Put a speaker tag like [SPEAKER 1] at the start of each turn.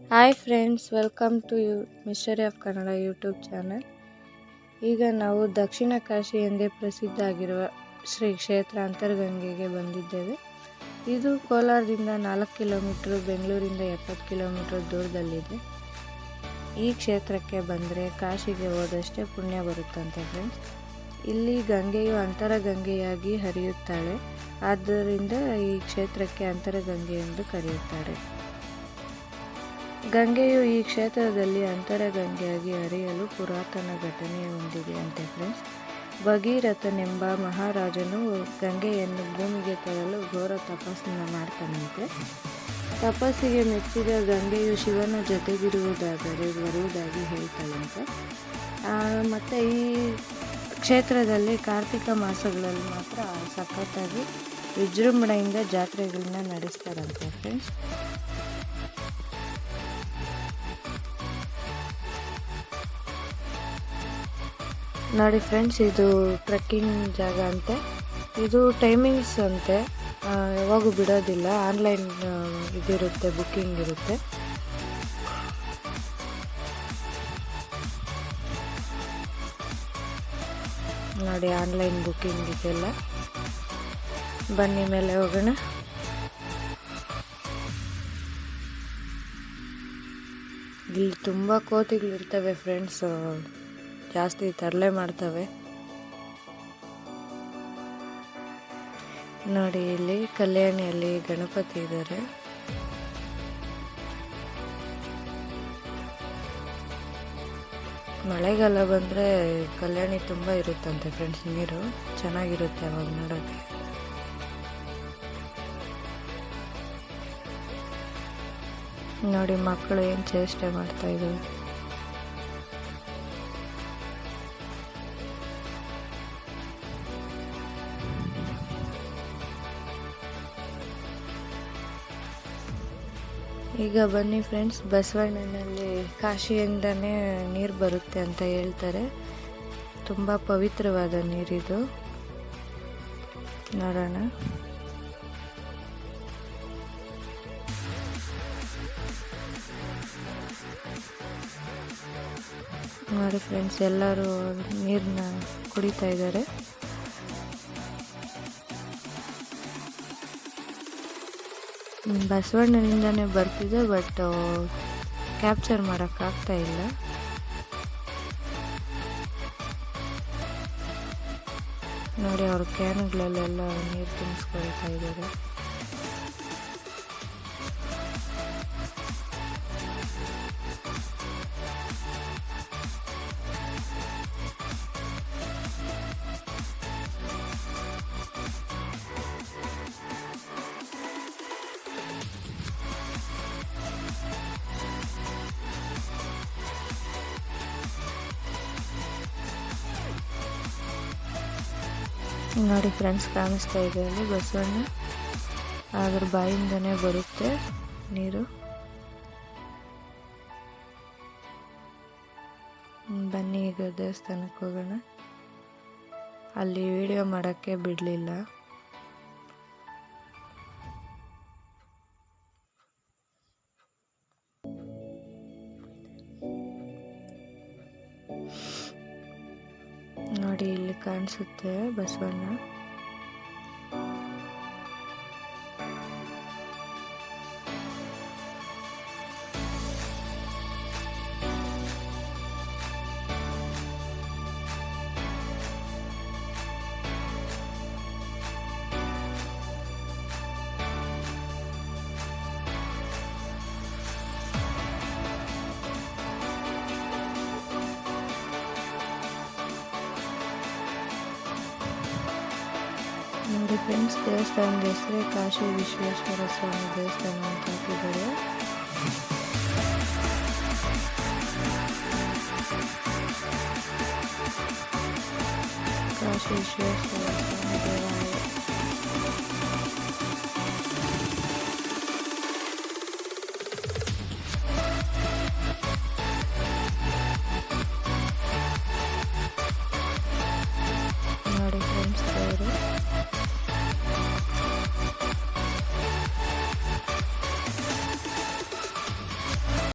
[SPEAKER 1] Hi friends, welcome to mystery of Kannada YouTube channel. ಈಗ ನಾವು ದಕ್ಷಿಣ ಕಾಶಿ ಎಂದೇ ಪ್ರಸಿದ್ಧ ಆಗಿರುವ ಶ್ರೀ ಕ್ಷೇತ್ರ ಅಂತರಗಂಗೆಗೆ ಬಂದಿದ್ದೇವೆ. ಇದು ಕೋಲಾರದಿಂದ 4 ಕಿಲೋಮೀಟರ್, ಬೆಂಗಳೂರಿಂದ 70 ಕಿಲೋಮೀಟರ್ ದೂರದಲ್ಲಿದೆ. ಈ ಕ್ಷೇತ್ರಕ್ಕೆ ಬಂದರೆ ಕಾಶಿಗೆ ಹೋದಷ್ಟೇ ಪುಣ್ಯ ಬರುತ್ತಂತೆ ಫ್ರೆಂಡ್ಸ್. ಇಲ್ಲಿ ಗಂಗೆಯು ಅಂತರಗಂಗೆಯಾಗಿ ಹರಿಯುತ್ತಾಳೆ, ಆದ್ದರಿಂದ ಈ ಕ್ಷೇತ್ರಕ್ಕೆ ಅಂತರಗಂಗೆ ಎಂದು ಕರೆಯುತ್ತಾರೆ. ಗಂಗೆಯು ಈ ಕ್ಷೇತ್ರದಲ್ಲಿ ಅಂತರಗಂಗೆಯಾಗಿ ಹರಿಯಲು ಪುರಾತನ ಘಟನೆ ಹೊಂದಿದೆ ಅಂತೆ ಫ್ರೆಂಡ್ಸ್. ಭಗೀರಥನೆಂಬ ಮಹಾರಾಜನು ಗಂಗೆಯನ್ನು ಭೂಮಿಗೆ ತರಲು ಘೋರ ತಪಸ್ಸನ್ನು ಮಾಡ್ತಾನಂತೆ. ತಪಸ್ಸಿಗೆ ಮೆಚ್ಚಿದ ಗಂಗೆಯು ಶಿವನ ಜೊತೆಗಿರುವುದಾದರೆ ಬರುವುದಾಗಿ ಹೇಳ್ತಾಳಂತೆ. ಮತ್ತು ಈ ಕ್ಷೇತ್ರದಲ್ಲಿ ಕಾರ್ತಿಕ ಮಾಸಗಳಲ್ಲಿ ಮಾತ್ರ ಸಖತ್ತಾಗಿ ವಿಜೃಂಭಣೆಯಿಂದ ಜಾತ್ರೆಗಳನ್ನ ನಡೆಸ್ತಾರಂತೆ ಫ್ರೆಂಡ್ಸ್. ನೋಡಿ ಫ್ರೆಂಡ್ಸ್, ಇದು ಟ್ರೆಕ್ಕಿಂಗ್ ಜಾಗ ಅಂತೆ. ಇದು ಟೈಮಿಂಗ್ಸ್ ಅಂತೆ, ಯಾವಾಗೂ ಬಿಡೋದಿಲ್ಲ. ಆನ್ಲೈನ್ ಇದಿರುತ್ತೆ, ಬುಕ್ಕಿಂಗ್ ಇರುತ್ತೆ. ನೋಡಿ, ಆನ್ಲೈನ್ ಬುಕ್ಕಿಂಗ್ ಇದೆಲ್ಲ. ಬನ್ನಿ ಮೇಲೆ ಹೋಗೋಣ. ಇಲ್ಲಿ ತುಂಬ ಕೋತಿಗಳಿರ್ತವೆ ಫ್ರೆಂಡ್ಸ್, ಜಾಸ್ತಿ ತರಲೆ ಮಾಡ್ತವೆ. ನೋಡಿ, ಇಲ್ಲಿ ಕಲ್ಯಾಣಿಯಲ್ಲಿ ಗಣಪತಿ ಇದ್ದಾರೆ. ಮಳೆಗಾಲ ಬಂದರೆ ಕಲ್ಯಾಣಿ ತುಂಬ ಇರುತ್ತಂತೆ ಫ್ರೆಂಡ್ಸ್, ನೀರು ಚೆನ್ನಾಗಿರುತ್ತೆ ಅವಾಗ ನೋಡೋಕ್ಕೆ. ನೋಡಿ, ಮಕ್ಕಳು ಏನು ಚೇಷ್ಟೆ ಮಾಡ್ತಾ ಇದ್ದಾರೆ. ಈಗ ಬನ್ನಿ ಫ್ರೆಂಡ್ಸ್, ಬಸವಣ್ಣನಲ್ಲಿ ಕಾಶಿಯಿಂದನೇ ನೀರು ಬರುತ್ತೆ ಅಂತ ಹೇಳ್ತಾರೆ. ತುಂಬ ಪವಿತ್ರವಾದ ನೀರಿದು. ನೋಡೋಣ. ನೋಡಿ ಫ್ರೆಂಡ್ಸ್, ಎಲ್ಲರೂ ನೀರನ್ನ ಕುಡಿತಾ ಇದ್ದಾರೆ. ಬಸವಣ್ಣನಿಂದನೇ ಬರ್ತಿದೆ, ಬಟ್ ಕ್ಯಾಪ್ಚರ್ ಮಾಡೋಕ್ಕಾಗ್ತಾ ಇಲ್ಲ. ನೋಡಿ, ಅವ್ರ ಕ್ಯಾನ್ಗಳಲ್ಲೆಲ್ಲ ನೀರು ತುಂಬಿಸ್ಕೊಳ್ತಾ ಇದ್ದಾರೆ. ನೋಡಿ ಫ್ರೆಂಡ್ಸ್, ಕಾಣಿಸ್ತಾ ಇದೆ ಅಲ್ಲಿ ಬಸವಣ್ಣ. ಅದ್ರ ಬಾಯಿಂದನೇ ಬರುತ್ತೆ ನೀರು. ಬನ್ನಿ, ಈಗ ದೇವಸ್ಥಾನಕ್ಕೆ ಹೋಗೋಣ. ಅಲ್ಲಿ ವಿಡಿಯೋ ಮಾಡೋಕ್ಕೆ ಬಿಡಲಿಲ್ಲ. ನೋಡಿ, ಇಲ್ಲಿ ಕಾಣಿಸುತ್ತೆ ಬಸವಣ್ಣ. ನೋಡಿ ಫ್ರೆಂಡ್ಸ್, ದೇವಸ್ಥಾನದ ಹೆಸರೇ ಕಾಶಿ ವಿಶ್ವೇಶ್ವರ ಸ್ವಾಮಿ ದೇವಸ್ಥಾನ ಅಂತ ಹಾಕಿದ್ದಾರೆ. ಕಾಶಿ ವಿಶ್ವೇಶ್ವರ ಸ್ವಾಮಿ ದೇವಾಲಯ.